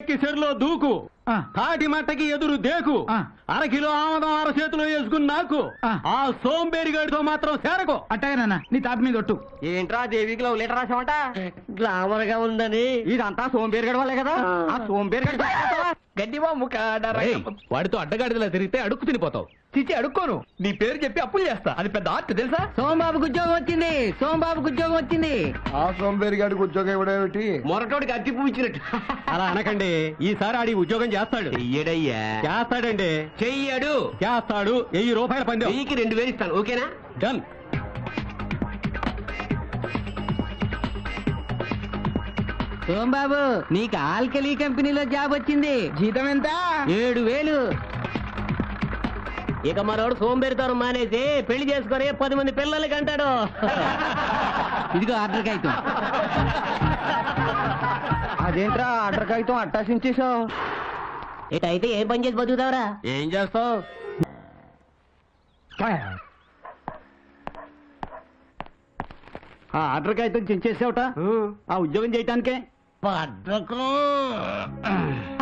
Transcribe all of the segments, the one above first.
చెరులో దూకు, తాటి మట్టకి ఎదురు దేకు, అరకిలో ఆమదం అరచేతిలో వేసుకుని నాకు ఆ సోంబేరిగాడితో మాత్రం చేరకు. అట్టగానన్నా నీ తాపి మీద ఒట్టు. ఏంట్రా దేవికి లవ్ లెటర్ రాసామంట? గ్లామర్ గా ఉందని. ఇదంతా సోంబేరిగాడి వాళ్ళే కదా. ఆ సోంబేరిగాడి గడ్డి బాబు వాడితో అడ్డగాడిదలా తిరిగితే అడుక్కు తినిపోతావు. చిచి అడుక్కోను, నీ పేరు చెప్పి అప్పులు చేస్తా. అది పెద్ద ఆర్ట్ తెలుసా? సోంబాబుకి ఉద్యోగం వచ్చింది, సోంబాబుకి ఉద్యోగం వచ్చింది. ఆ సోంబేరిగాడికి ఉద్యోగం ఇవ్వడేమిటి? మొరటోడికి అట్టి పువ్విచ్చినట్టు. అలా అనకండి, ఈసారి ఆడి ఉద్యోగం చేస్తాడు. చెయ్యడయ్యా. చేస్తాడండి, చెయ్యడు. చేస్తాడు. 1000 రూపాయల పందెం. 1000కి 2000 ఇస్తాను, ఓకేనా? డన్. సోంబాబు, నీకు ఆల్కలీ కంపెనీలో జాబ్ వచ్చింది. జీతం ఎంత? 7000. ఇక మనోడు సోంబేరితనం మానేసి పెళ్లి చేసుకొని 10 మంది పిల్లలకి అంటాడు. ఇదిగో ఆర్డర్ కాగితం. అదేంట్రా ఆర్డర్ కాగితం అట్టాసించేసావు? ఇటైతే ఏం పని చేసి బతుకుతావరా? ఏం చేస్తావు? ఆ ఆర్డర్ కాగితం చించేసావుట ఆ ఉద్యోగం చేయటానికే.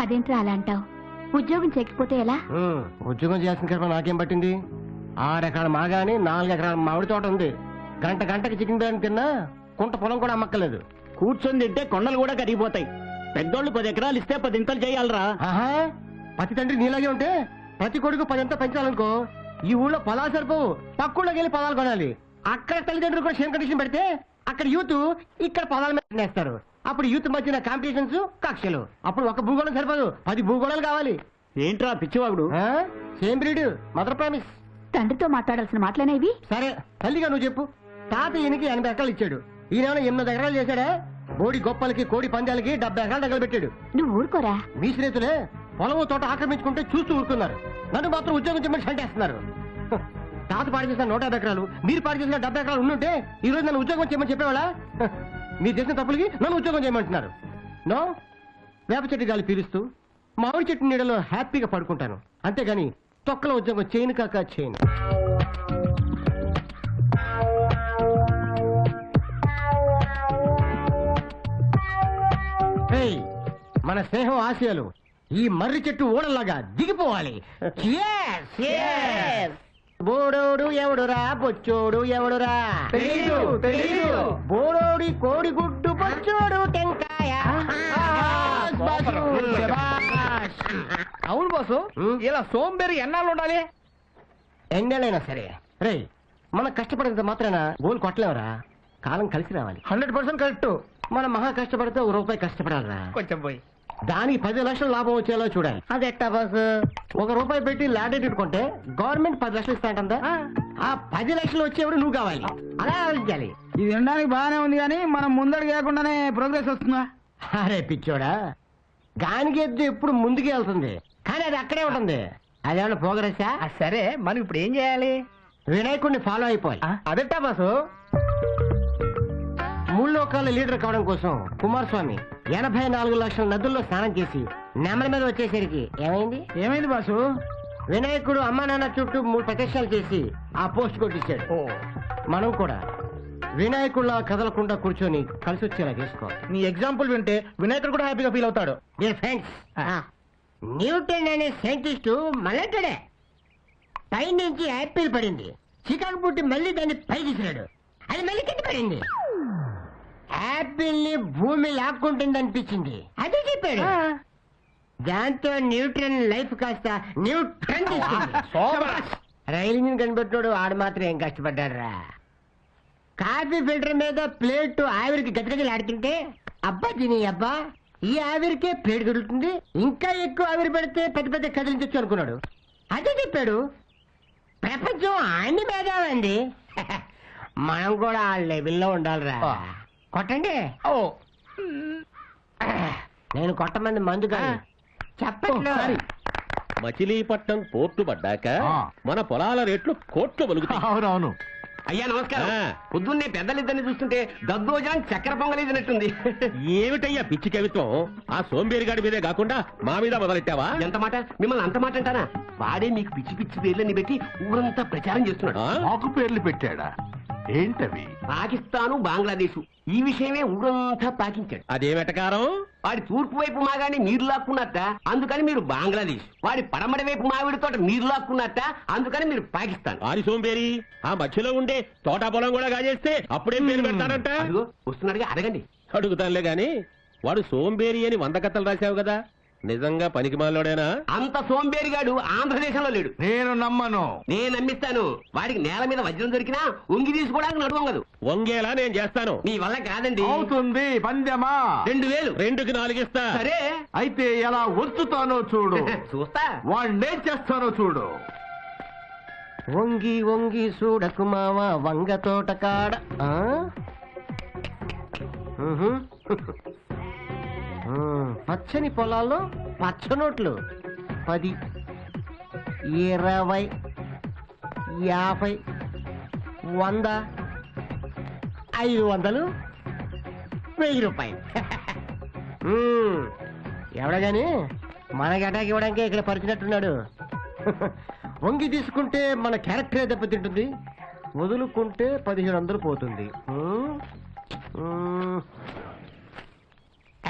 అదేంట్రా అలా అంటావు? ఉద్యోగం చేయకపోతే ఎలా? ఉద్యోగం చేసిన కర్మ నాకేం పట్టింది? 6 ఎకరాల మాగాని 4 ఎకరాల మామిడి తోట ఉంది. గంటకి చికెన్ బిర్యానీ తిన్నా కుంట పొలం కూడా అమ్మక్కలేదు. కూర్చొని తింటే కొండలు కూడా కరిగిపోతాయి. పెద్దోళ్ళు 10 ఎకరాలు ఇస్తే 10 ఇంతలు చేయాలరా. ప్రతి తండ్రి నీలాగే ఉంటే ప్రతి కొడుకు 10 ఇంత పెంచాలనుకో, ఈ ఊళ్ళో పొలాలు సరిపోవు. పక్కూళ్ళకి వెళ్ళి పొలాలు కొనాలి. అక్కడ తల్లిదండ్రులు కూడా సేమ్ కండిషన్ పెడితే అక్కడ యూత్ ఇక్కడ పొలాల మీద నేస్తారు. అప్పుడు యూత్ మధ్యన కాంపిటీషన్స్, కక్షలు. అప్పుడు ఒక భూగోళం సరిపోదు, 10 భూగోళాలు కావాలి. ఏంట్రా పిచ్చివాగుడు? Same breed, mother promise. తండ్రితో మాట్లాడాల్సిన మాటలనేవి? సరే తల్లిగా నువ్వు చెప్పు. తాత ఈయనకి 80 ఎకరాలు ఇచ్చాడు, ఈయన 8 ఎకరాలు చేశాడా? బోడి గొప్పలకి కోడి పందాలకి 70 ఎకరాలు తగలబెట్టాడు. నువ్వు ఊరుకోరా. మీ స్నేహితులే పొలము తోట ఆక్రమించుకుంటే చూస్తూ ఊరుకున్నారు. నన్ను మాత్రం ఉద్యోగం చేయమని సంటేస్తున్నారు. తాత పాడు చేసిన 150 ఎకరాలు, మీరు పాడు చేసిన 70 ఎకరాలు ఉండుంటే ఈ రోజు నన్ను ఉద్యోగం చేయమని చెప్పేవాళ్ళ? మీరు చేసిన తప్పులకి నన్ను ఉద్యోగం చేయమంటున్నారు. నో, వేప చెట్టు గాలి పీలుస్తూ మామిడి చెట్టు నీడలో హ్యాపీగా పడుకుంటాను, అంతేగాని తొక్కల ఉద్యోగం చేయను కాక చేయను. ఏయ్, మన స్నేహం ఆశయాలు ఈ మర్రి చెట్టు ఓడల్లాగా దిగిపోవాలి. బోడోడు ఎవడురా, బొచ్చోడు ఎవడురా? బోడోడి కోడి గుడ్డు, బొచ్చోడు టెంకాయ. అవును బాసు, ఇలా సోంబేరి ఎన్నాళ్ళు ఉండాలి? ఎన్నెలైనా సరే రే, మనం కష్టపడినంత మాత్రాన గోల్ కొట్టలేవరా. కాలం కలిసి రావాలి. 100% కరెక్ట్. మనం మహా కష్టపడితే ₹1 కష్టపడాలరా. కొంచెం పోయి దానికి 10 లక్షలు లాభం వచ్చేలా చూడాలి. అది ఎట్టా బాస్? ₹1 పెట్టి ల్యాండ్ కొంటే గవర్నమెంట్ 10 లక్షలు ఇస్తాంటుందా? ఆ 10 లక్షలు వచ్చేవాడు నువ్వు కావాలి. అలా ఆలోచించాలి. ఇది వినడానికి బాగానే ఉంది కానీ మనం ముందడు కాకుండానే ప్రోగ్రెస్ వస్తుందా? అరే పిచ్చోడా, గానికి ఎద్దు ఎప్పుడు ముందుకే వెళ్తుంది కానీ అది అక్కడే ఉంటుంది. అదేమన్నా ప్రోగ్రెస్సా? సరే మనం ఇప్పుడు ఏం చేయాలి? వినాయకుడిని ఫాలో అయిపోవాలి. అదెట్టా బాసు? 3 లోకాల లీడర్ కావడం కోసం కుమారస్వామి 84 లక్షల నదుల్లో స్నానం చేసి నెమల మీద వచ్చేసరికి ఏమైంది బాసు? వినాయకుడు అమ్మా నాన్న చుట్టూ 3 ప్రదక్షిణాలు చేసి ఆ పోస్ట్ కొట్టించాడు. మనం కూడా వినాయకుడిలా కదలకుండా కూర్చొని కలిసి వచ్చేలా చేసుకోవాలి. నీ ఎగ్జాంపుల్ వింటే వినాయకుడు కూడా హ్యాపీగా ఫీల్ అవుతాడు. డియర్ ఫ్రెండ్స్, న్యూటన్ అనే సైంటిస్టు మళ్ళీ పై నుంచి యాపిల్ పడింది, చికాకు పుట్టి మళ్ళీ దాన్ని పై తీసినాడు, అది మళ్ళీ కింద పడింది. యాపిల్ ని భూమి లాక్కుంటుంది అనిపించింది, అదే చెప్పాడు. దాంతో న్యూటన్ లైఫ్ కాస్త న్యూటన్ రైలు ఇంజిన్ కనిపెట్టాడు. ఆడు మాత్రం ఏం కష్టపడ్డాడు రా. కాఫీ ఫిల్టర్ మీద ప్లేట్ ఆవిరికి గజగజలు ఆడుతుంటే అబ్బా తిని అబ్బా, ఈ ఆవిరికే ప్లేట్ కదులుతుంది, ఇంకా ఎక్కువ ఆవిరి పెడితే పెద్ద పెద్ద కదిలించచ్చు అనుకున్నాడు. అదే చెప్పాడు. ప్రపంచం అన్ని భేదాలండి, మనం కూడా ఆ లెవెల్లో ఉండాలిరా. కొట్టండి. నేను కొట్టమంది మందు కాదు, చెప్పండి. మచిలీపట్నం పోర్టు పడ్డాక మన పొలాల రేట్లు కోట్లు బలుగుతాయి. అవునవును. అయ్యా నమస్కారం. పొద్దున్నే పెద్దలిద్దరిని చూస్తుంటే దద్దోజనం చక్కెర పొంగలేదన్నట్టుంది. ఏమిటయ్యా పిచ్చి కవిత్వం? ఆ సోంబేరిగాడి మీదే కాకుండా మా మీద మొదలెట్టావా? ఎంత మాట, మిమ్మల్ని అంత మాట అంటారా? వాడే మీకు పిచ్చి పిచ్చి పేర్లని పెట్టి ఊరంతా ప్రచారం చేస్తున్నాడు. మాకు పేర్లు పెట్టాడా? ఏంటవి? పాకిస్తాను బంగ్లాదేశ్ ఈ విషయమే ఊరంతా పాకించాడు. అదేమెటకారం? వాడి తూర్పు వైపు మాగాని మీరు లాక్కున్నట్ట, అందుకని మీరు బంగ్లాదేశ్. వాడి పడమటి వైపు మావిడి తోట మీరు లాక్కున్నట్ట, అందుకని మీరు పాకిస్తాన్. ఆరి సోంబేరి, ఆ మధ్యలో ఉండే తోట పొలం కూడా కాజేస్తే అప్పుడేం పేరు పెడతాడంట? అదిగో వస్తున్నాడుగా, అడగండి. అడుగుతానులే గాని వాడు సోంబేరి అని 100 కథలు రాశావు కదా, నిజంగా పనికి మాలోడేనా? అంత సోంబేరిగాడు ఆంధ్రదేశంలో లేడు. నేను నమ్మను. నేను నమ్మిస్తాను. వాడికి నేల మీద వజ్రం దొరికినా ఉంగి తీసుకోవడానికి నడువంగదు. వంగేలా నేను చేస్తాను. మీ వల్ల కాదండి. అవుతుంది. పందెమా? 2000. 2కి 4 ఇస్తా. సరే అయితే ఎలా వంచుతానో చూడు. చూస్తా. వాణ్ణేం చేస్తానో చూడు. వంగి వంగి చూడకు మామ వంగ తోట కాడ. పచ్చని పొలాల్లో పచ్చ నోట్లు 10, 20, 50, 100, 500, 1000 రూపాయలు. ఎవడా గాని మనకి అటాక్ ఇవ్వడానికి ఇక్కడ పరిచినట్టున్నాడు. వంగి తీసుకుంటే మన క్యారెక్టరే దెబ్బతింటుంది, వదులుకుంటే 1500 పోతుంది.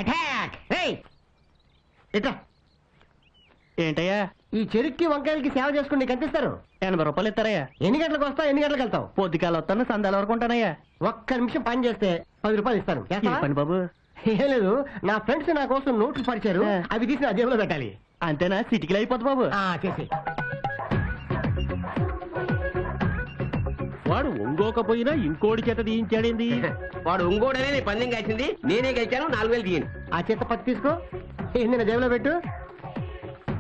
అటాక్! ఏంటయ్యా ఈ చెరుక్కి వంకాయలకి సేవ చేసుకుని నీకు అందిస్తారు. 80 రూపాయలు ఇస్తారయ్యా. ఎన్ని గంటలకు వస్తావు, ఎన్ని గంటలకు వెళ్తావు? పొద్దుకాలు వస్తాను, సందాల వరకు ఉంటానయ్యా. ఒక్క నిమిషం పని చేస్తే 10 రూపాయలు ఇస్తాను. ఈ చేస్తావా? పని బాబు. ఏం లేదు, నా ఫ్రెండ్స్ నా కోసం నోట్లు పరిచారు, అవి తీసి నా జేబులో పెట్టాలి. అంతేనా? సిటికలు అయిపోద్ది బాబు. చేసి వాడు ఒంగోకపోయినా ఇంకోటి చేత తీయించాడేంది? వాడు ఉంగోడనే నీ పందెం కాసింది, నేనే గెలిచాను. 4000 తీయండి. ఆ చేత 10 తీసుకో, ఏంది నా జేబులో పెట్టు.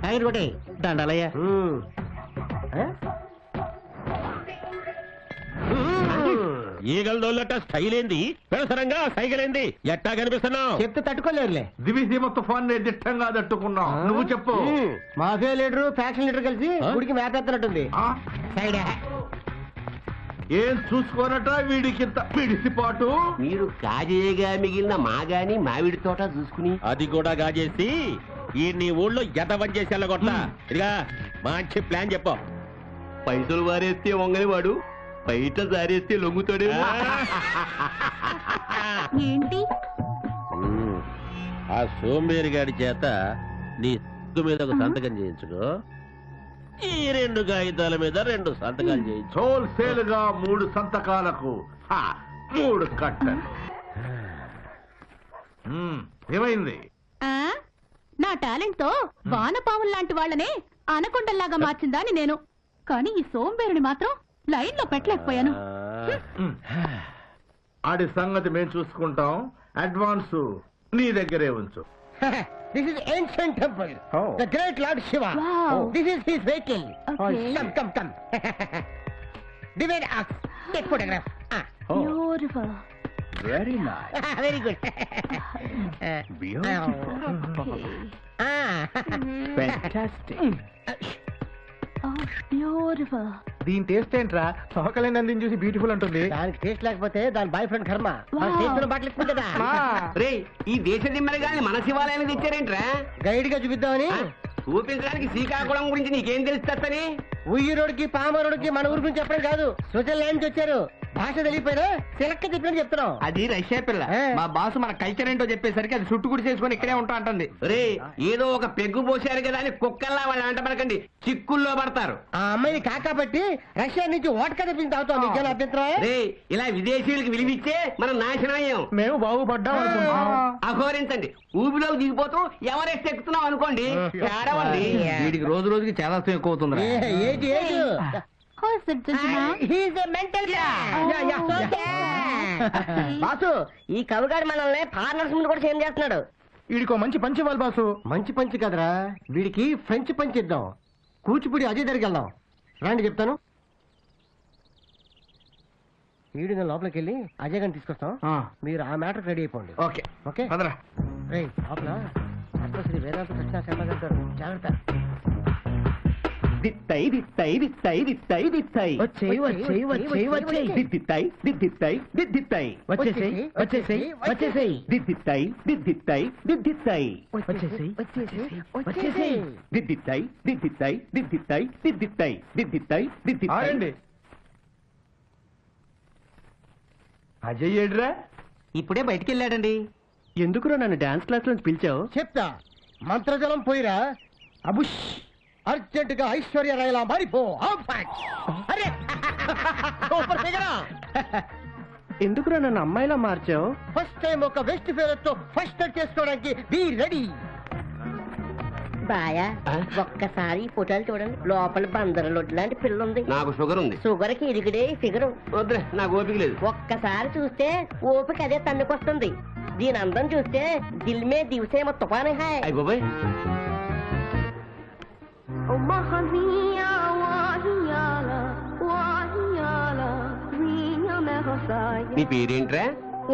ఆయన కొట్టే దండాలయ్యా. ఈగల దొల్లట స్టైల్ ఏంది, పెడసరంగా సైకిల్ ఏంది, ఎట్టా కనిపిస్తున్నావు? చెప్తే తట్టుకోలేరులే. దివిసీమ తుఫాన్ దిట్టంగా తట్టుకున్నాం. నువ్వు చెప్పు. మాఫియా లీడరు ఫ్యాక్షన్ లీడర్ కలిసి గుడికి మేపెత్తనట్టుంది. ఆ? సైడ్ ఏం చూసుకోనట వీడికింత పిడిసిపాటు? మీరు కాజేయగా మిగిలిన మాగాని మామిడి తోట చూసుకుని అది కూడా గాజేసి ఈ నీ ఊళ్ళో ఎదవం చేసి వెళ్ళగొట్ట. ఇదిగా మంచి ప్లాన్ చెప్పు. పైసలు వారేస్తే వంగని వాడు బయట జారేస్తే లొంగుతాడే. ఏంటి? ఆ సోంబేరి గారి చేత నీ మీద ఒక సంతకం చేయించుకో, ఈ 2 కాగితాల మీద 2 సంతకాలు చేయించు. హోల్సేల్ గా 3 సంతకాలకు 3 కట్టలు. ఏమైంది? నా టాలెంట్ తో వానపాములు లాంటి వాళ్ళనే అనకొండల్లాగా మార్చిందాని నేను, కానీ ఈ సోంబేరుని మాత్రం లైన్ లో పెట్టలేకపోయాను. ఆడి సంగతి మేము చూసుకుంటాం. అడ్వాన్స్ నీ దగ్గరే ఉంచు. This is ancient temple. The great Lord Shiva. Wow. This is his vehicle. Okay. Come. Divide us. Take photograph. Beautiful. Very nice. Very good. Fantastic. Beautiful. దీని టేస్ట్ ఏంట్రా? సోకలేని అందిని చూసి బ్యూటిఫుల్ అంటుంది. దానికి టేస్ట్ లేకపోతే దాని బాయ్ ఫ్రెండ్ కర్మ. Wow. చేస్తున్న బట్టలు ఎక్కువ కదా. రే, ఈ దేశ దిమ్మరి గాని మన శివాలయానికి తెచ్చారేంట్రా? గైడ్ గా చూపిద్దామని. చూపించడానికి శ్రీకాకుళం గురించి నీకేం తెలుస్తని? ఉయ్యూరోడికి పామరోడికి మన ఊరి గురించి చెప్పడం కాదు, స్విట్జర్లాండ్ నుంచి వచ్చారు. భాష తెలియపోయినా సిలక్క చెప్పినట్టు చెప్తున్నాం. అది రష్యా పిల్ల. మా బాసు మన కల్చర్ ఏంటో చెప్పేసరికి అది చుట్టు గుడి చేసుకుని ఇక్కడే ఉంటా అంటుంది. రే, ఏదో ఒక పెగ్గు పోసారు కదా అని కుక్కల్లా వాళ్ళు అంట పడకండి, చిక్కుల్లో పడతారు. ఆ అమ్మాయిని కాకాబట్టి రష్యా నుంచి ఓటక తెప్పించి తాగుతాం. నీకేనా అభ్యంతరం? రే, ఇలా విదేశీయులకి విలువిచ్చే మనం నాశనం అయ్యాం. మేము బాగుపడ్డాం అనుకుంటున్నాం. అఘోరించండి. ఊబిలోకి దిగిపోతూ ఎవరెస్ట్ ఎక్కుతున్నాం అనుకోండి, ఏడవండి. వీడికి రోజు రోజుకి చాలా ఎక్కువ అవుతుంది. Age Who is it, gentleman? Boss, ఈ కవిగాడు మనల్ని ఫారినర్స్ ముందు కూడా సేమ్ చేస్తున్నాడు. వీడికో మంచి పంచి ఇవ్వాలి బాసు. మంచి పంచి కదరా, వీడికి ఫ్రెంచ్ పంచి ఇద్దాం. కూచిపూడి అజయ్ దగ్గరికి వెళ్దాం. రండి చెప్తాను. వీడు నేను లోపలికి వెళ్ళి అజయ్ గారిని తీసుకొస్తాం. మీరు ఆ మ్యాటర్ రెడీ అయిపోండి. ఓకే ఓకే పదరా. రేయ్, లోపల శ్రీ వేదాంత కృష్ణ శర్మ గారు జాగ్రత్త. దిత్తై దిత్తై దిత్తై దిత్తై దిత్తై వచ్చేయ్. దిద్దిత్తై దిద్దిత్తై దిద్దిత్తై వచ్చేసేయ్. దిద్దిత్తై దిద్దిత్తై దిద్దిత్తై దిద్దిత్తై దిద్దిత్తై దిద్దిత్తై దిద్దిత్తై దిద్దిత్తై దిద్దిత్తై. ఆగండి. అజయ్ ఏడ్రా? ఇప్పుడే బయటికి వెళ్ళాడండి. ఎందుకురా నన్ను డాన్స్ క్లాస్ నుంచి పిలిచావు? చెప్తా, మంత్రజలం పోయిరా. అబుష్, అర్జెంట్ గా ఐశ్వర్య రాయలా మారిపో. అరే సూపర్ ఫిగరా. ఎందుకురా నన్ను అమ్మాయిలా మార్చావు? ఫస్ట్ టైం ఒక వెస్ట్ ఫేవర్ తో ఫస్ట్ చేసుకోవడానికి బీ రెడీ. బాయా ఒక్కసారి ఫోటోలు చూడండి, లోపల బందర లొడ్డు లాంటి పిల్ల ఉంది. నాకు షుగర్ ఉంది. షుగర్ కి ఇరిగిడే ఫిగరు. వద్దులే, నాకు ఓపిక లేదు. ఒక్కసారి చూస్తే ఓపిక అదే తన్నుకొస్తుంది. దీని అందం చూస్తే దిల్ మే దివసేమ తుఫాన్ హాయ్. అయ్య బాబాయ్, నీ పేరేంట్రా?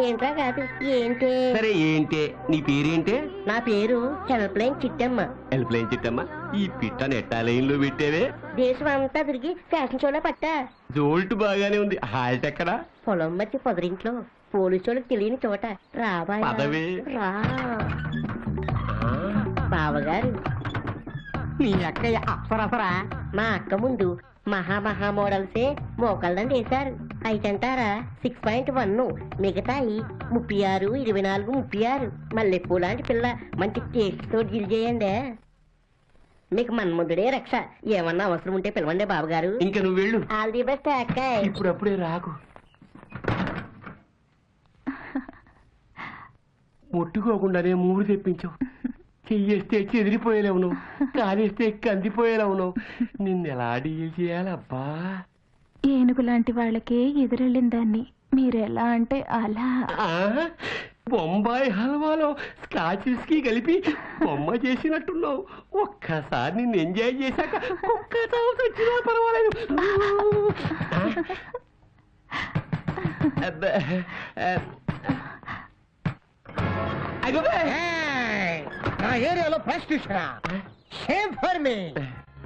ఏంట్రా కాదు ఏంటి? సరే ఏంటే నీ పేరేంటే? నా పేరు హెల్ప్లైన్ చిట్టమ్మ. హెల్ప్ లైన్ చిట్టమ్మా, ఈ పిట్ట నెట్టా లైన్ లో పెట్టేవే. దేశం అంతా తిరిగి ఫ్యాషన్ షోలో పట్టా. జోల్ట్ బాగానే ఉంది, హాల్ట్ ఎక్కడా? పొలం మధ్య పొదరింట్లో పోలీసు వాళ్ళకి తెలియని చోట. రాబాయ్ పదవే. రా బావగారు. నీ అక్కయ్య అప్సరసరా? మా అక్క ముందు మహా మోడల్సే మోకాళ్ళని వేశారు. అయితంటారా 6.1, మిగతాయి 36, 24, 36. మల్లెపూ లాంటి పిల్ల మంచి టేస్ట్ తోటి గిల్ చేయండి. మీకు మన్ముందుడే రక్ష. ఏమన్నా అవసరం ఉంటే పిలవండి బావగారు. ఇంకా నువ్వు వెళ్ళు. ఆల్ ది బెస్ట్ అక్కాయ్. ఇప్పుడప్పుడే రాకు. ముట్టుకోకుండానే మూడు తెప్పించావు. చెయ్యేస్తే చెదిరిపోయేలేవు నువ్వు, కాలేస్తే కందిపోయేలేవు నువ్వు. నిన్ను ఎలా డీల్ చేయాలబ్బా? ఏనుగు లాంటి వాళ్ళకే ఎదురెళ్ళిన దాన్ని మీరెలా అంటే అలా. ఆ, బొంబాయి హల్వాలో స్కాచ్ విస్కీ కలిపి బొమ్మ చేసినట్టున్నావు. ఒక్కసారి నిన్ను ఎంజాయ్ చేశాక ఒక్క తావు వచ్చినా పర్వాలేదు. అబ్బా, నా ఏరియాలో ప్రాస్టిట్యూషన్ షేమ్ ఫర్ మీ.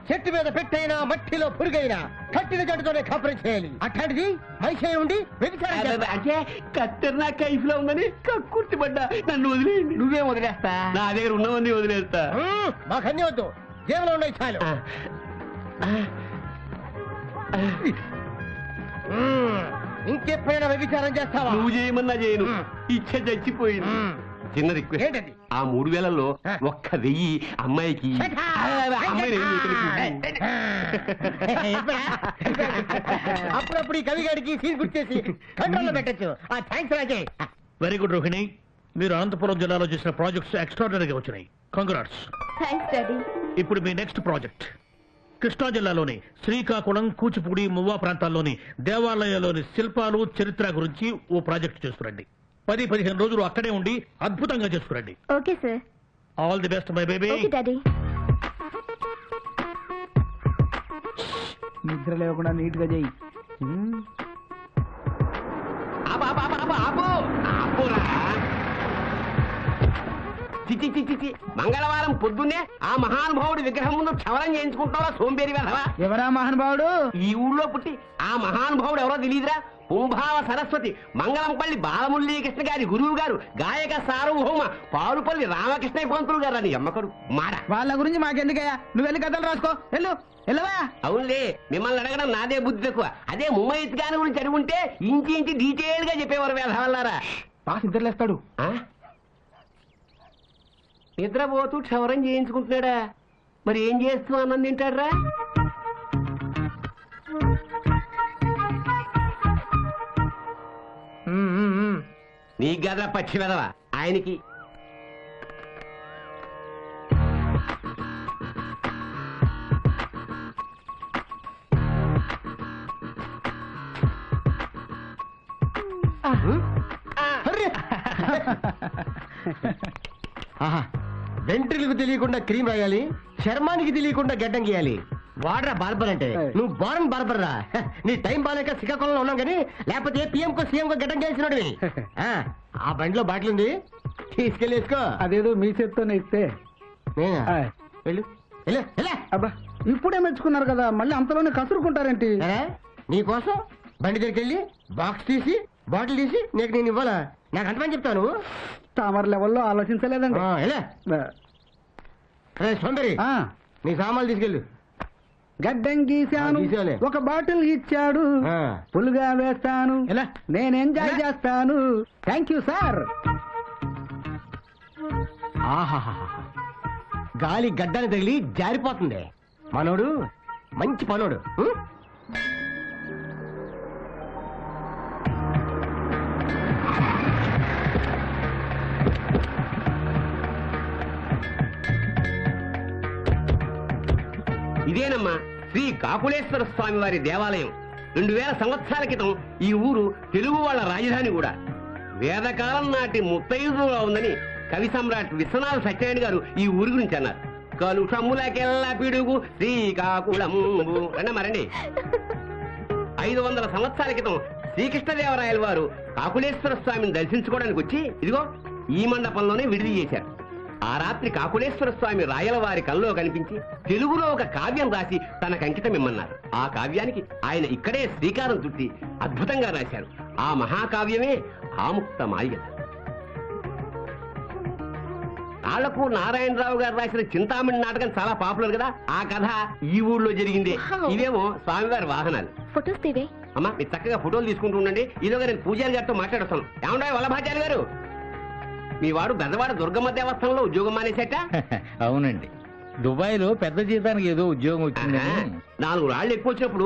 చెట్టు మీద పెట్టైనా మట్టిలో పురుగైనా కట్టిన జట్టుతోనే కాపురం చేయాలి. అట్లాంటిది మనిషి ఉండి వ్యభిచారం చేస్తా. అంటే కత్తెర నా కైఫ్ లో ఉందని కక్కుర్తి పడ్డా. నన్ను వదిలేయండి. నువ్వేం వదిలేస్తా? నా దగ్గర ఉన్నవన్నీ వదిలేస్తా. మాకు అన్ని వద్దు, జేబులో ఉన్నాయి చాలు. ఇంకెప్పుడైనా వ్యభిచారం చేస్తావా? నువ్వు చేయమన్నా చేయను. ఇచ్చ చచ్చిపోయింది. చిన్న రిక్వెస్ట్, ఏంటది? ఆ 3000లో 1,000 అమ్మాయికి. అమ్మాయిని ఏం అప్పుడప్పుడు ఈ కవిగాడికి సీన్ గుర్తేసి కంట్రోల్లో పెట్టచ్చు. థ్యాంక్స్ రాజే. వెరీ గుడ్ రోహిణి, మీరు అనంతపురం జిల్లాలో చేసిన ప్రాజెక్ట్స్ ఎక్స్ట్రాడనరీగా వచ్చినాయి. కంగ్రాట్స్. Thanks daddy. ఇప్పుడు మీ నెక్స్ట్ ప్రాజెక్ట్ కృష్ణా జిల్లాలోని శ్రీకాకుళం, కూచిపూడి, మువ్వా ప్రాంతాల్లోని దేవాలయాల్లోని శిల్పాలు, చరిత్ర గురించి ఓ ప్రాజెక్ట్ చేసుకురండి. 10-15 రోజులు అక్కడే ఉండి అద్భుతంగా చేసుకురండి. Okay sir. All the best my baby. Okay daddy. నిద్ర లేకుండా నీట్ గా చెయ్యి. చిచి చిచి చి, మంగళవారం పొద్దున్నే ఆ మహానుభావుడి విగ్రహం ముందు క్షవరం చేయించుకుంటావా సోంబేరి వెధవా? ఎవరా మహానుభావుడు? ఈ ఊళ్ళో పుట్టి ఆ మహానుభావుడు ఎవరో తెలియదురా? కుంభావ సరస్వతి మంగళంపల్లి బాలమురళీకృష్ణ గారి గురువు గారు, గాయక సార్వభౌమ పారుపల్లి రామకృష్ణ పంతులు గారు అని అమ్మకడు మాట. వాళ్ళ గురించి మాకెందుకయ్యా? నువ్వు వెళ్ళి కథలు రాసుకో. వెళ్ళు, వెళ్ళవా? అవునులే, మిమ్మల్ని అడగడం నాదే బుద్ధి తక్కువ. అదే ముమ్మయ్య గారి గురించి అడుగుంటే ఇంచి డీటెయిల్ గా చెప్పేవారు వేధవల్లారా. పాస్ నిద్రలేస్తాడు. నిద్రపోతూ క్షవరం చేయించుకుంటున్నాడా? మరి ఏం చేస్తూ అన్నం తింటాడ్రా? నీకు గదరా పచ్చి వెదవా, ఆయనకి. వెంట్రులకు తెలియకుండా క్రీమ్ రాయాలి, చర్మానికి తెలియకుండా గడ్డం గీయాలి. వాడరా బార్బర్ అంటే. నువ్వు బారన్ బార్బర్ రా. నీ టైం బాగాలేక శ్రీకాకుళంలో ఉన్నాం కానీ లేకపోతే పిఎం కో సీఎం కో గడ్డం గీసినాడు. ఆ బండిలో బాటిల్ ఉంది, తీసుకెళ్ళి వేసుకో. అదేదో మీ చేత్తోనే ఇస్తే. వెళ్ళు వెళ్ళు వెళ్ళా. అబ్బా, ఇప్పుడే మెచ్చుకున్నారు కదా, మళ్ళీ అంతలోనే కసురుకుంటారేంటి? నీకోసం బండి దగ్గరికి వెళ్ళి బాక్స్ తీసి బాటిల్ తీసి నీకు నేను ఇవ్వాలా? నాకు అంతమని చెప్తాను. తామర లెవెల్లో ఆలోచించలేదండి. సోందరి, నీ సామాన్లు తీసుకెళ్ళు. గడ్డం గీశాను గీసాలే. ఒక బాటిల్ ఇచ్చాడు ఆ. ఫుల్గా వేస్తాను ఎలా? నేను ఎంజాయ్ చేస్తాను థ్యాంక్ యూ సార్. ఆహాహాహా. గాలి గడ్డలు తగిలి జారిపోతుంది. మనోడు మంచి పనోడు. ఉం? ఇదేనమ్మా శ్రీ కాకులేశ్వర స్వామి వారి దేవాలయం. 2000 సంవత్సరాల క్రితం ఈ ఊరు తెలుగు వాళ్ళ రాజధాని కూడా. వేదకాలం నాటి ముత్తైదుగా ఉందని కవి సమ్రాట్ విశ్వనాథ సత్యనారాయణ గారు ఈ ఊరి గురించి అన్నారు. కలుషమ్ములకెల్లా పిడుగు శ్రీకాకుళము మరండి. 500 సంవత్సరాల క్రితం శ్రీకృష్ణదేవరాయల వారు కాకులేశ్వర స్వామిని దర్శించుకోవడానికి వచ్చి ఇదిగో ఈ మండపంలోనే విడిది చేశారు. ఆ రాత్రి కాకులేశ్వర స్వామి రాయల వారి కల్లో కనిపించి తెలుగులో ఒక కావ్యం రాసి తనకు అంకితం ఇమ్మన్నారు. ఆ కావ్యానికి ఆయన ఇక్కడే శ్రీకారం చుట్టి అద్భుతంగా రాశారు. ఆ మహాకావ్యమే ఆముక్త మాల్యద. ఆళ్లకు నారాయణరావు గారు రాసిన చింతామణి నాటకం చాలా పాపులర్ కదా. ఆ కథ ఈ ఊళ్ళో జరిగిందే. ఇవేమో స్వామివారి వాహనాలు. ఫొటోస్ తీవే. అమ్మా మీరు చక్కగా ఫోటోలు తీసుకుంటూ ఉండండి. ఈలోగా నేను పూజారి గారితో మాట్లాడొస్తాను. ఏమంటాయి వల్లభాచార్య గారు, మీ వాడు బెజవాడ దుర్గమ్మ దేవస్థానంలో ఉద్యోగం మానేసేట? అవునండి, దుబాయ్ లో పెద్ద జీతానికి ఏదో ఉద్యోగం వచ్చిందని 4 రాళ్ళు ఎక్కువ వచ్చినప్పుడు